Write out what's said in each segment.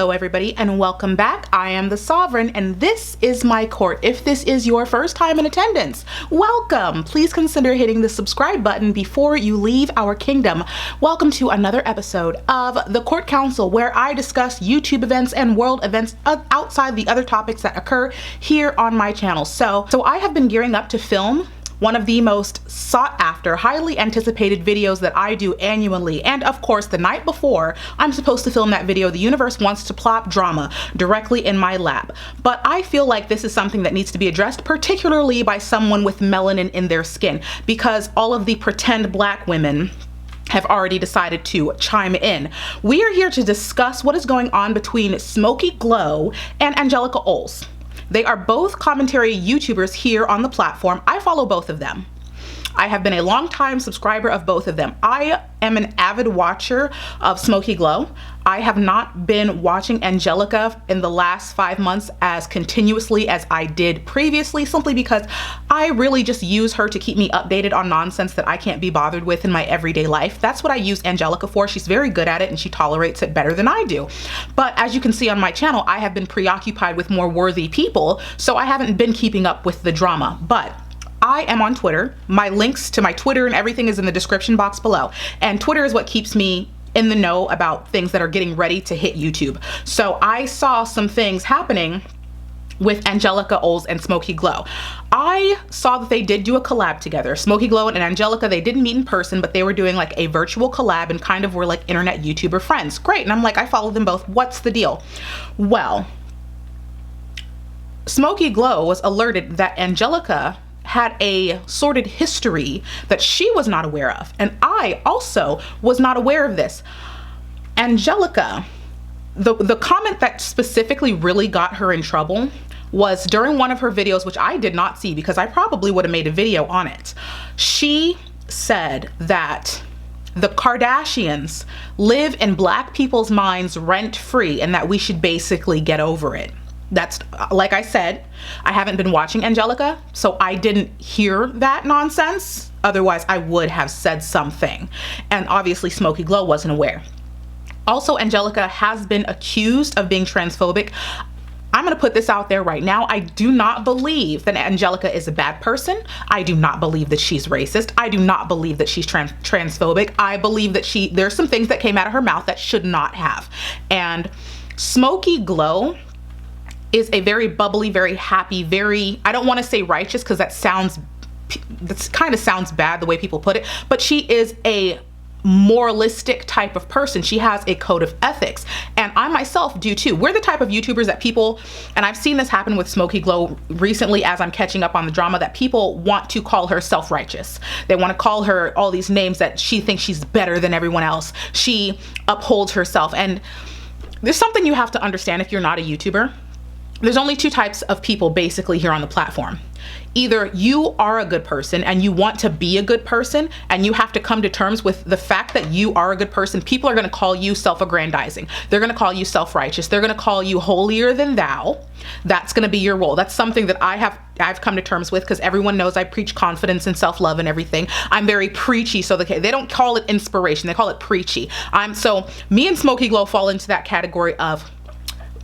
Hello everybody and welcome back. I am the Sovereign and this is my court. If this is your first time in attendance, welcome. Please consider hitting the subscribe button before you leave our kingdom. Welcome to another episode of the Court Council, where I discuss YouTube events and world events outside the other topics that occur here on my channel. So I have been gearing up to film one of the most sought after, highly anticipated videos that I do annually. And of course, the night before I'm supposed to film that video, the universe wants to plop drama directly in my lap. But I feel like this is something that needs to be addressed, particularly by someone with melanin in their skin, because all of the pretend black women have already decided to chime in. We are here to discuss what is going on between Smokey Glow and Angelika Oles. They are both commentary YouTubers here on the platform. I follow both of them. I have been a long-time subscriber of both of them. I am an avid watcher of Smokey Glow. I have not been watching Angelika in the last 5 months as continuously as I did previously, simply because I really just use her to keep me updated on nonsense that I can't be bothered with in my everyday life. That's what I use Angelika for. She's very good at it and she tolerates it better than I do. But as you can see on my channel, I have been preoccupied with more worthy people, so I haven't been keeping up with the drama. But I am on Twitter. My links to my Twitter and everything is in the description box below. And Twitter is what keeps me in the know about things that are getting ready to hit YouTube. So I saw some things happening with Angelika Oles and Smokey Glow. I saw that they did do a collab together. Smokey Glow and Angelika, they didn't meet in person, but they were doing like a virtual collab and kind of were like internet YouTuber friends. Great. And I'm like, I follow them both. What's the deal? Well, Smokey Glow was alerted that Angelika had a sordid history that she was not aware of. And I also was not aware of this. Angelika, the comment that specifically really got her in trouble was during one of her videos, which I did not see because I probably would have made a video on it. She said that the Kardashians live in black people's minds rent free and that we should basically get over it. That's, like I said, I haven't been watching Angelika, so I didn't hear that nonsense. Otherwise, I would have said something. And obviously, Smokey Glow wasn't aware. Also, Angelika has been accused of being transphobic. I'm gonna put this out there right now. I do not believe that Angelika is a bad person. I do not believe that she's racist. I do not believe that she's transphobic. I believe that there's some things that came out of her mouth that should not have. And Smokey Glow is a very bubbly, very happy, very, I don't want to say righteous because that kind of sounds bad the way people put it, but she is a moralistic type of person. She has a code of ethics, and I myself do too. We're the type of YouTubers that people, and I've seen this happen with Smokey Glow recently as I'm catching up on the drama, that people want to call her self-righteous. They want to call her all these names that she thinks she's better than everyone else. She upholds herself, and there's something you have to understand if you're not a YouTuber. There's only two types of people basically here on the platform. Either you are a good person and you want to be a good person and you have to come to terms with the fact that you are a good person. People are going to call you self-aggrandizing. They're going to call you self-righteous. They're going to call you holier than thou. That's going to be your role. That's something that I've come to terms with because everyone knows I preach confidence and self-love and everything. I'm very preachy, so they don't call it inspiration. They call it preachy. So me and Smokey Glow fall into that category of,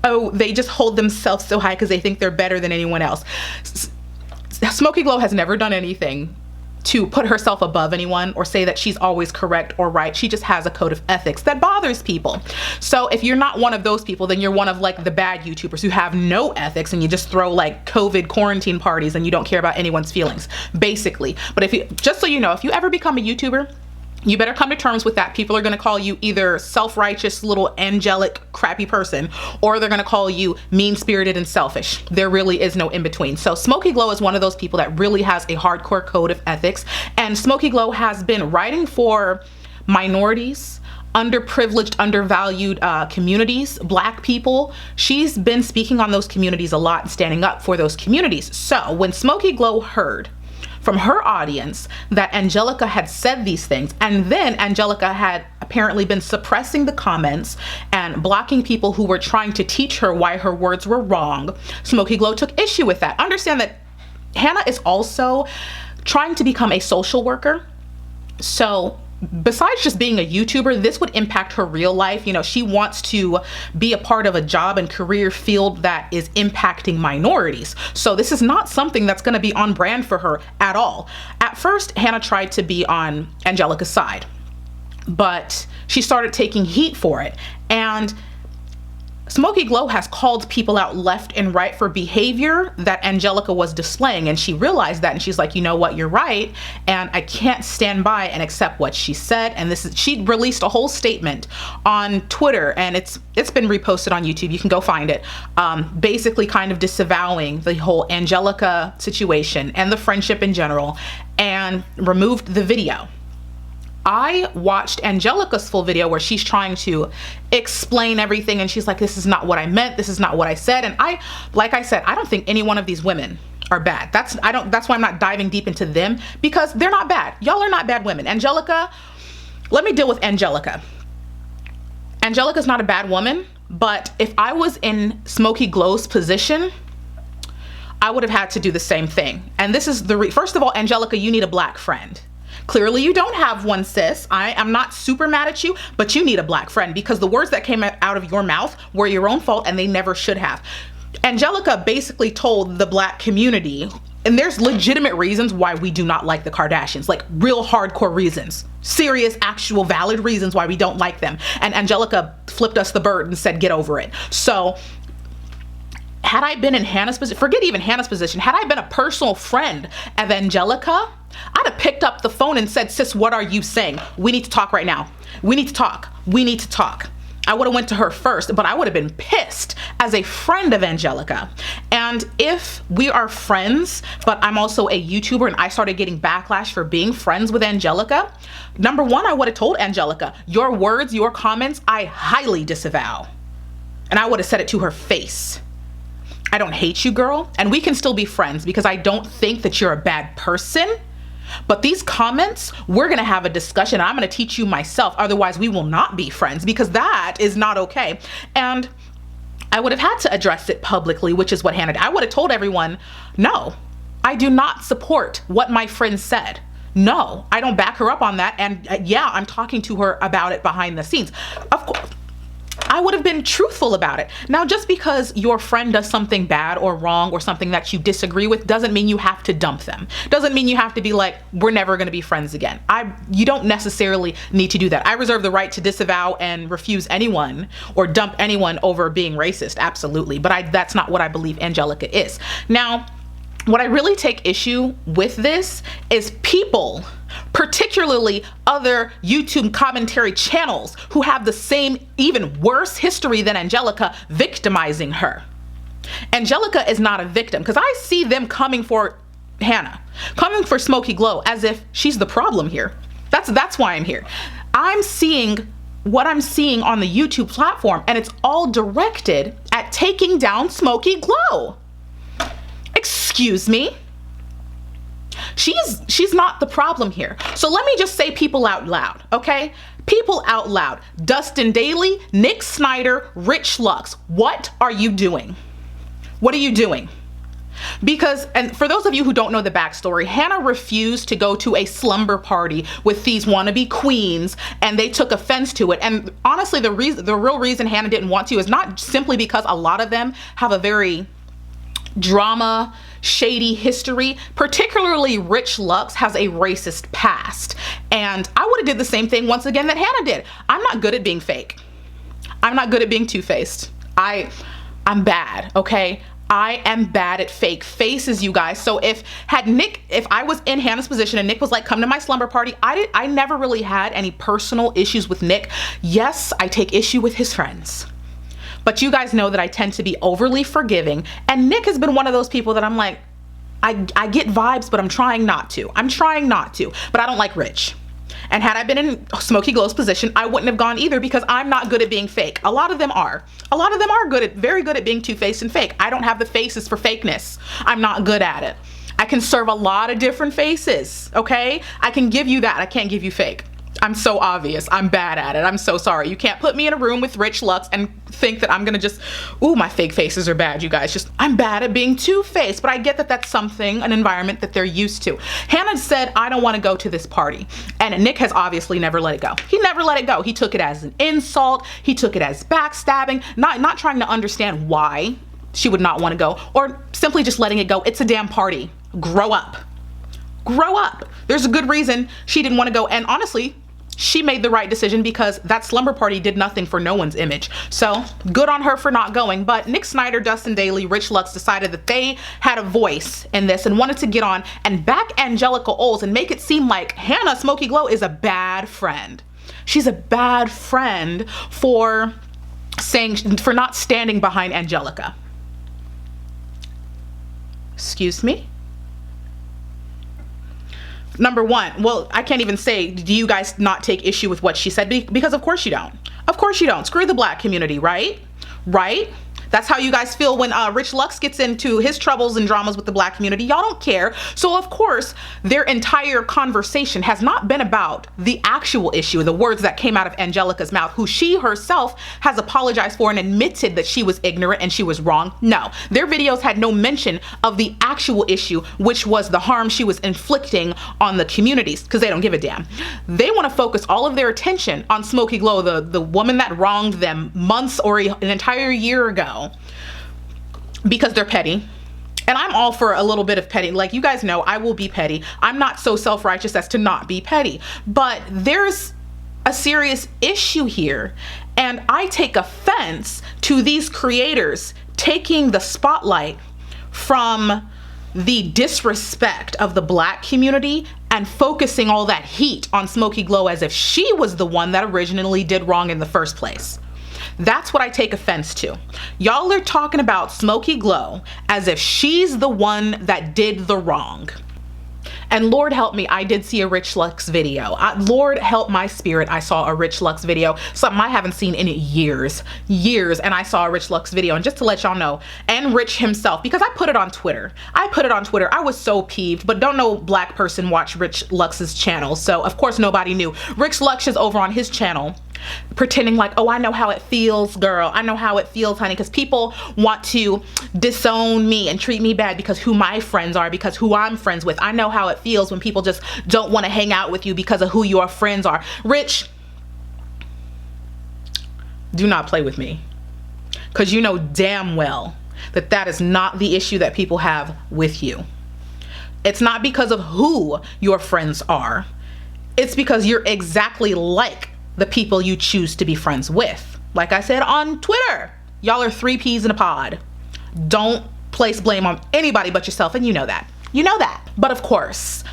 oh, they just hold themselves so high because they think they're better than anyone else. Smokey Glow has never done anything to put herself above anyone or say that she's always correct or right. She just has a code of ethics that bothers people. So if you're not one of those people, then you're one of like the bad YouTubers who have no ethics and you just throw like COVID quarantine parties and you don't care about anyone's feelings, basically. But if you, just so you know, if you ever become a YouTuber, you better come to terms with that. People are going to call you either self-righteous, little angelic, crappy person, or they're going to call you mean-spirited and selfish. There really is no in-between. So Smokey Glow is one of those people that really has a hardcore code of ethics. And Smokey Glow has been writing for minorities, underprivileged, undervalued communities, black people. She's been speaking on those communities a lot and standing up for those communities. So when Smokey Glow heard from her audience that Angelika had said these things, and then Angelika had apparently been suppressing the comments and blocking people who were trying to teach her why her words were wrong, Smokey Glow took issue with that. Understand that Hannah is also trying to become a social worker. So besides just being a YouTuber, this would impact her real life. You know, she wants to be a part of a job and career field that is impacting minorities. So this is not something that's going to be on brand for her at all. At first, Hannah tried to be on Angelika's side, but she started taking heat for it. And Smokey Glow has called people out left and right for behavior that Angelika was displaying, and she realized that, and she's like, you know what, you're right, and I can't stand by and accept what she said. And she released a whole statement on Twitter, and it's been reposted on YouTube. You can go find it. Basically kind of disavowing the whole Angelika situation and the friendship in general, and removed the video. I watched Angelika's full video where she's trying to explain everything, and she's like, this is not what I meant, this is not what I said. And like I said, I don't think any one of these women are bad. That's why I'm not diving deep into them, because they're not bad. Y'all are not bad women. Angelika, let me deal with Angelika. Angelika's not a bad woman, but if I was in Smokey Glow's position, I would have had to do the same thing. And this is first of all, Angelika, you need a black friend. Clearly you don't have one, sis. I am not super mad at you, but you need a black friend, because the words that came out of your mouth were your own fault, and they never should have. Angelika basically told the black community, and there's legitimate reasons why we do not like the Kardashians, like real hardcore reasons, serious, actual, valid reasons why we don't like them. And Angelika flipped us the bird and said, get over it. So had I been in Hannah's position, forget even Hannah's position, had I been a personal friend of Angelika, I'd have picked up the phone and said, sis, what are you saying? We need to talk right now. We need to talk. We need to talk. I would have went to her first, but I would have been pissed as a friend of Angelika. And if we are friends, but I'm also a YouTuber and I started getting backlash for being friends with Angelika, number one, I would have told Angelika, your words, your comments, I highly disavow. And I would have said it to her face. I don't hate you, girl, and we can still be friends, because I don't think that you're a bad person. But these comments, we're gonna have a discussion. I'm gonna teach you myself. Otherwise, we will not be friends, because that is not okay. And I would have had to address it publicly, which is what Hannah did. I would have told everyone, no, I do not support what my friend said. No, I don't back her up on that. And yeah, I'm talking to her about it behind the scenes. Of course, I would have been truthful about it. Now, just because your friend does something bad or wrong or something that you disagree with doesn't mean you have to dump them. Doesn't mean you have to be like, we're never gonna be friends again. You don't necessarily need to do that. I reserve the right to disavow and refuse anyone or dump anyone over being racist, absolutely. But that's not what I believe Angelika is. Now, what I really take issue with this is people, particularly other YouTube commentary channels who have the same, even worse history than Angelika, victimizing her. Angelika is not a victim, because I see them coming for Hannah, coming for Smokey Glow as if she's the problem here. That's why I'm here. I'm seeing what I'm seeing on the YouTube platform, and it's all directed at taking down Smokey Glow. Excuse me. She's not the problem here. So let me just say people out loud, okay? People out loud. Dustin Daly, Nick Snyder, Rich Lux. What are you doing? What are you doing? Because, and for those of you who don't know the backstory, Hannah refused to go to a slumber party with these wannabe queens, and they took offense to it. And honestly, the real reason Hannah didn't want to is not simply because a lot of them have a very drama, shady history. Particularly Rich Lux has a racist past, and I would have did the same thing once again that Hannah did. I'm not good at being fake. I'm not good at being two-faced. I'm bad, okay? I am bad at fake faces, you guys. So if I was in Hannah's position and Nick was like, come to my slumber party, I never really had any personal issues with Nick. Yes, I take issue with his friends. But you guys know that I tend to be overly forgiving, and Nick has been one of those people that I'm like, I get vibes, but I'm trying not to. But I don't like Rich. And had I been in Smokey Glow's position, I wouldn't have gone either, because I'm not good at being fake. A lot of them are. A lot of them are very good at being two-faced and fake. I don't have the faces for fakeness. I'm not good at it. I can serve a lot of different faces, okay? I can give you that. I can't give you fake. I'm so obvious. I'm bad at it. I'm so sorry. You can't put me in a room with Rich Lux and think that I'm gonna just, ooh, my fake faces are bad, you guys. Just, I'm bad at being two-faced, but I get that that's something, an environment that they're used to. Hannah said, I don't wanna go to this party. And Nick has obviously never let it go. He never let it go. He took it as an insult. He took it as backstabbing, not trying to understand why she would not wanna go, or simply just letting it go. It's a damn party. Grow up. Grow up. There's a good reason she didn't wanna go. And honestly, she made the right decision because that slumber party did nothing for no one's image. So good on her for not going. But Nick Snyder, Dustin Dailey, Rich Lux decided that they had a voice in this and wanted to get on and back Angelika Oles and make it seem like Hannah Smokey Glow is a bad friend. She's a bad friend for not standing behind Angelika. Excuse me? Number one, well, I can't even say, do you guys not take issue with what she said? Because of course you don't. Of course you don't. Screw the black community, right? Right? That's how you guys feel when Rich Lux gets into his troubles and dramas with the black community. Y'all don't care. So of course, their entire conversation has not been about the actual issue, the words that came out of Angelika's mouth, who she herself has apologized for and admitted that she was ignorant and she was wrong. No, their videos had no mention of the actual issue, which was the harm she was inflicting on the communities, because they don't give a damn. They want to focus all of their attention on Smokey Glow, the woman that wronged them months or an entire year ago, because they're petty. And I'm all for a little bit of petty. Like, you guys know, I will be petty. I'm not so self-righteous as to not be petty. But there's a serious issue here. And I take offense to these creators taking the spotlight from the disrespect of the black community and focusing all that heat on Smokey Glow as if she was the one that originally did wrong in the first place. That's what I take offense to. Y'all are talking about Smokey Glow as if she's the one that did the wrong. And Lord help me, I did see a Rich Lux video. Lord help my spirit, I saw a Rich Lux video. Something I haven't seen in years, and I saw a Rich Lux video. And just to let y'all know, and Rich himself, because I put it on Twitter. I was so peeved, but don't no black person watch Rich Lux's channel. So of course nobody knew. Rich Lux is over on his channel pretending like, oh, I know how it feels, girl. I know how it feels, honey, because people want to disown me and treat me bad because who my friends are, because who I'm friends with. I know how it feels when people just don't want to hang out with you because of who your friends are. Rich, do not play with me, because you know damn well that that is not the issue that people have with you. It's not because of who your friends are. It's because you're exactly like the people you choose to be friends with. Like I said on Twitter, y'all are 3 peas in a pod. Don't place blame on anybody but yourself, and you know that. You know that. But of course,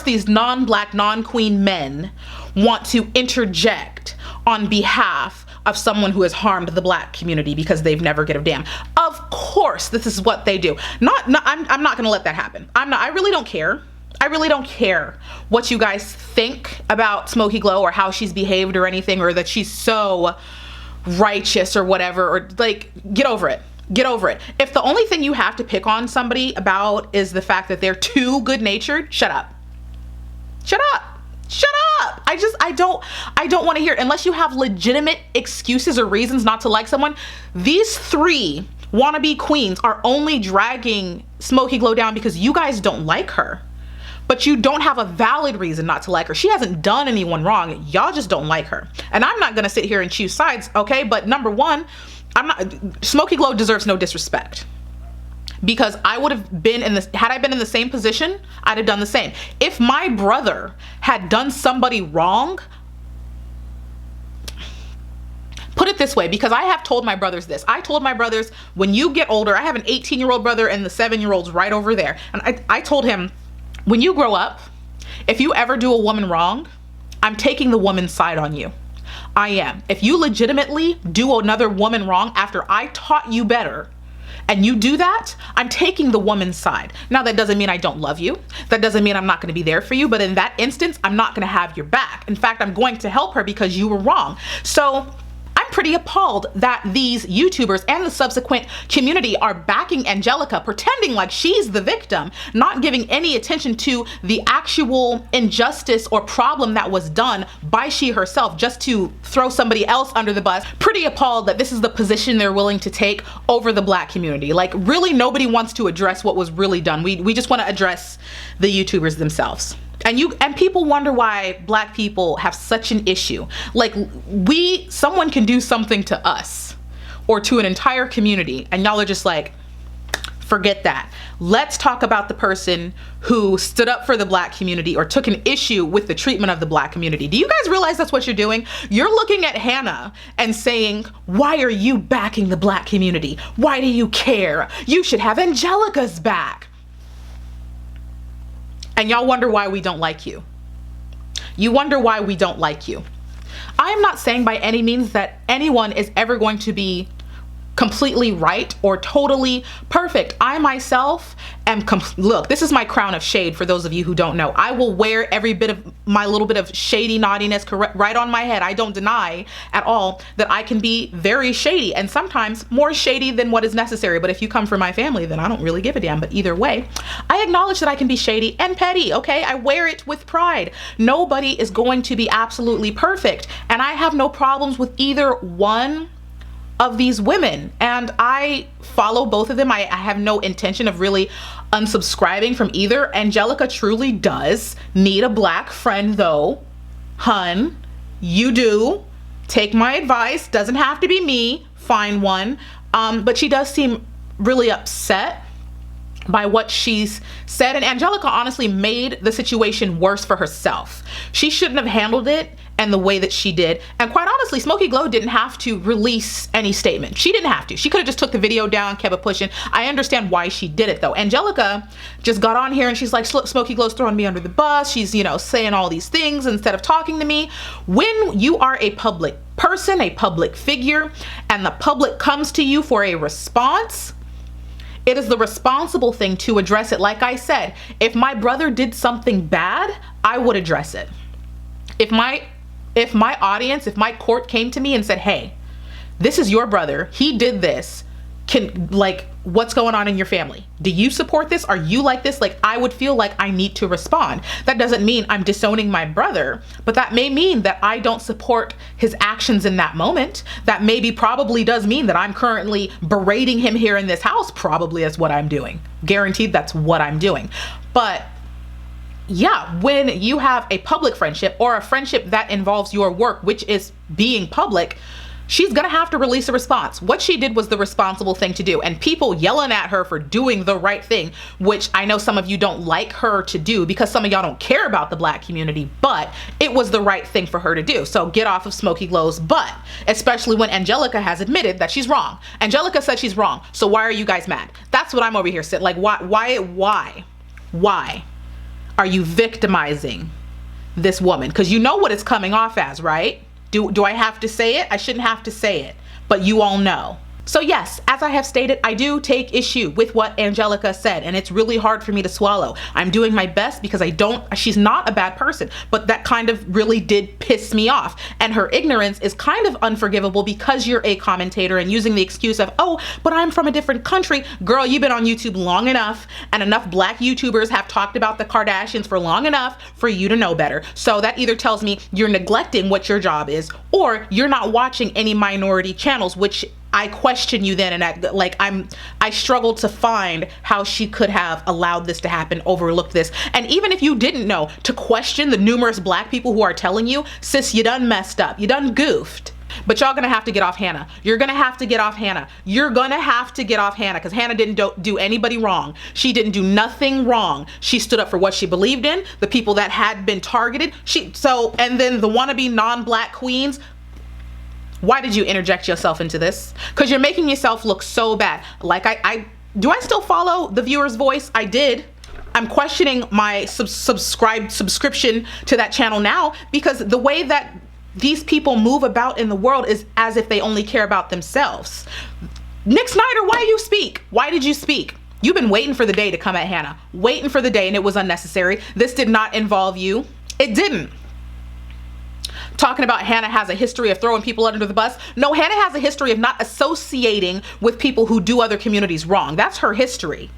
these non-black, non-queen men want to interject on behalf of someone who has harmed the black community because they've never given a damn. Of course, this is what they do. I'm not gonna let that happen. I really don't care. I really don't care what you guys think about Smokey Glow or how she's behaved or anything, or that she's so righteous or whatever, or like, get over it. Get over it. If the only thing you have to pick on somebody about is the fact that they're too good-natured, shut up. Shut up. Shut up. I don't want to hear it. Unless you have legitimate excuses or reasons not to like someone. These 3 wannabe queens are only dragging Smokey Glow down because you guys don't like her. But you don't have a valid reason not to like her. She hasn't done anyone wrong. Y'all just don't like her. And I'm not gonna sit here and choose sides, okay? But number one, Smokey Glow deserves no disrespect. Because I would have been had I been in the same position, I'd have done the same. If my brother had done somebody wrong, put it this way, because I have told my brothers this. I told my brothers, when you get older, I have an 18-year-old brother and the 7-year-old's right over there. And I told him, when you grow up, if you ever do a woman wrong, I'm taking the woman's side on you. I am. If you legitimately do another woman wrong after I taught you better, and you do that, I'm taking the woman's side. Now, that doesn't mean I don't love you. That doesn't mean I'm not going to be there for you. But in that instance, I'm not going to have your back. In fact, I'm going to help her because you were wrong. So I'm pretty appalled that these YouTubers and the subsequent community are backing Angelika, pretending like she's the victim, not giving any attention to the actual injustice or problem that was done by she herself, just to throw somebody else under the bus. Pretty appalled that this is the position they're willing to take over the Black community. Like, really, nobody wants to address what was really done. We just want to address the YouTubers themselves. And people wonder why Black people have such an issue. Like, someone can do something to us or to an entire community, and y'all are just like, forget that. Let's talk about the person who stood up for the Black community or took an issue with the treatment of the Black community. Do you guys realize that's what you're doing? You're looking at Hannah and saying, why are you backing the Black community? Why do you care? You should have Angelika's back. And y'all wonder why we don't like you. You wonder why we don't like you. I am not saying by any means that anyone is ever going to be completely right or totally perfect. I myself am, look, this is my crown of shade for those of you who don't know. I will wear every bit of my little bit of shady naughtiness right on my head. I don't deny at all that I can be very shady, and sometimes more shady than what is necessary. But if you come from my family, then I don't really give a damn. But either way, I acknowledge that I can be shady and petty, okay? I wear it with pride. Nobody is going to be absolutely perfect, and I have no problems with either one of these women, and I follow both of them. I have no intention of really unsubscribing from either. Angelika truly does need a Black friend though. Hun, you do. Take my advice. Doesn't have to be me. Find one. But she does seem really upset by what she's said, and Angelika honestly made the situation worse for herself. She shouldn't have handled it and the way that she did. And quite honestly, Smokey Glow didn't have to release any statement. She didn't have to. She could have just took the video down, kept it pushing. I understand why she did it though. Angelika just got on here and she's like, Smokey Glow's throwing me under the bus. She's, you know, saying all these things instead of talking to me. When you are a public person, a public figure, and the public comes to you for a response, it is the responsible thing to address it. Like I said, if my brother did something bad, I would address it. If my audience, if my court came to me and said, hey, this is your brother, he did this, what's going on in your family? Do you support this? Are you like this? Like, I would feel like I need to respond. That doesn't mean I'm disowning my brother, but that may mean that I don't support his actions in that moment. That probably does mean that I'm currently berating him here in this house. Probably is what I'm doing. Guaranteed that's what I'm doing. But yeah, when you have a public friendship or a friendship that involves your work, which is being public, she's gonna have to release a response. What she did was the responsible thing to do, and people yelling at her for doing the right thing, which I know some of you don't like her to do because some of y'all don't care about the Black community, but it was the right thing for her to do. So get off of Smokey Glow's butt, especially when Angelika has admitted that she's wrong. Angelika said she's wrong, so why are you guys mad? That's what I'm over here saying. Like, why are you victimizing this woman? Because you know what it's coming off as, right? Do I have to say it? I shouldn't have to say it, but you all know. So yes, as I have stated, I do take issue with what Angelika said, and it's really hard for me to swallow. I'm doing my best because she's not a bad person, but that kind of really did piss me off. And her ignorance is kind of unforgivable because you're a commentator and using the excuse of, oh, but I'm from a different country. Girl, you've been on YouTube long enough, and enough Black YouTubers have talked about the Kardashians for long enough for you to know better. So that either tells me you're neglecting what your job is, or you're not watching any minority channels, which I question you then, and I struggle to find how she could have allowed this to happen, overlooked this. And even if you didn't know, to question the numerous Black people who are telling you, sis, you done messed up, you done goofed. But y'all gonna have to get off Hannah. You're gonna have to get off Hannah. You're gonna have to get off Hannah, because Hannah didn't do anybody wrong. She didn't do nothing wrong. She stood up for what she believed in, the people that had been targeted. And then the wannabe non-Black queens. Why did you interject yourself into this? Because you're making yourself look so bad. Like, do I still follow the viewer's voice? I did. I'm questioning my subscription to that channel now, because the way that these people move about in the world is as if they only care about themselves. Nick Snyder, why do you speak? Why did you speak? You've been waiting for the day to come at Hannah. Waiting for the day, and it was unnecessary. This did not involve you. It didn't. talking about Hannah has a history of throwing people under the bus. No, Hannah has a history of not associating with people who do other communities wrong. That's her history.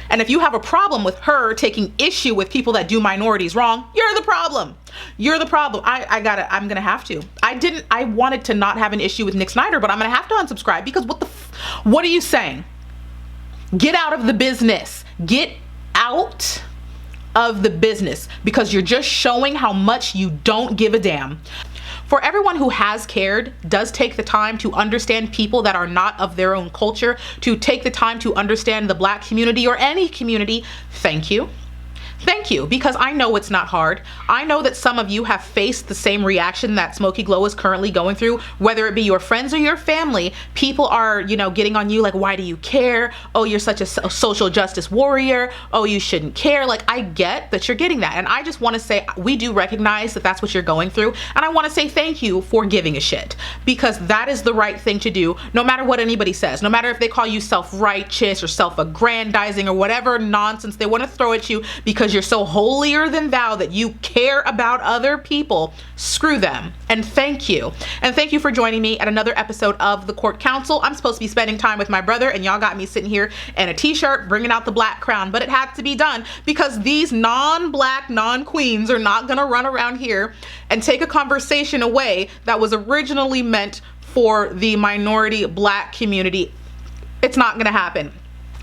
And if you have a problem with her taking issue with people that do minorities wrong, you're the problem. You're the problem. I'm gonna have to. I wanted to not have an issue with Nick Snyder, but I'm gonna have to unsubscribe because what are you saying? Get out of the business. Get out of the business, because you're just showing how much you don't give a damn. For everyone who has cared, does take the time to understand people that are not of their own culture, to take the time to understand the Black community or any community, thank you. Thank you, because I know it's not hard. I know that some of you have faced the same reaction that Smokey Glow is currently going through, whether it be your friends or your family. People are, getting on you like, why do you care? Oh, you're such a social justice warrior. Oh, you shouldn't care. Like, I get that you're getting that. And I just want to say, we do recognize that that's what you're going through. And I want to say thank you for giving a shit, because that is the right thing to do, no matter what anybody says, no matter if they call you self-righteous or self-aggrandizing or whatever nonsense they want to throw at you because you're so holier than thou that you care about other people. Screw them. And thank you. And thank you for joining me at another episode of The Court Counsel. I'm supposed to be spending time with my brother, and y'all got me sitting here in a t-shirt bringing out the black crown, but it had to be done because these non-black, non-queens are not gonna run around here and take a conversation away that was originally meant for the minority Black community. It's not gonna happen.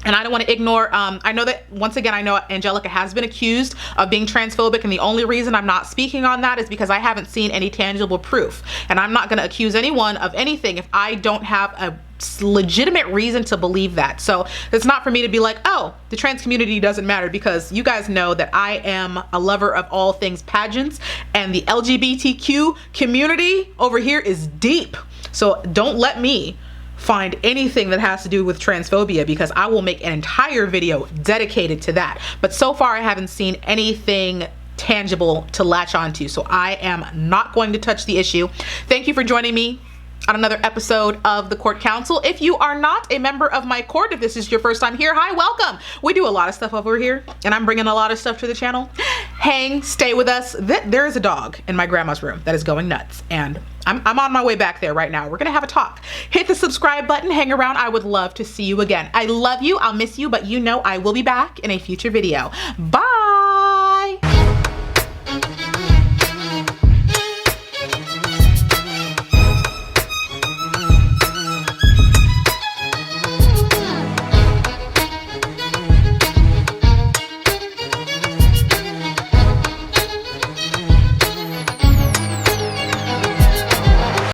And I don't want to ignore, I know that, once again, I know Angelika has been accused of being transphobic, and the only reason I'm not speaking on that is because I haven't seen any tangible proof. And I'm not going to accuse anyone of anything if I don't have a legitimate reason to believe that. So it's not for me to be like, oh, the trans community doesn't matter, because you guys know that I am a lover of all things pageants, and the LGBTQ community over here is deep. So don't let me find anything that has to do with transphobia, because I will make an entire video dedicated to that. But so far I haven't seen anything tangible to latch onto, so I am not going to touch the issue. Thank you for joining me on another episode of The Court Counsel. If you are not a member of my court, if this is your first time here, hi, welcome. We do a lot of stuff over here, and I'm bringing a lot of stuff to the channel. Hang, stay with us. There is a dog in my grandma's room that is going nuts, and I'm on my way back there right now. We're gonna have a talk. Hit the subscribe button, hang around. I would love to see you again. I love you, I'll miss you, but you know I will be back in a future video. Bye.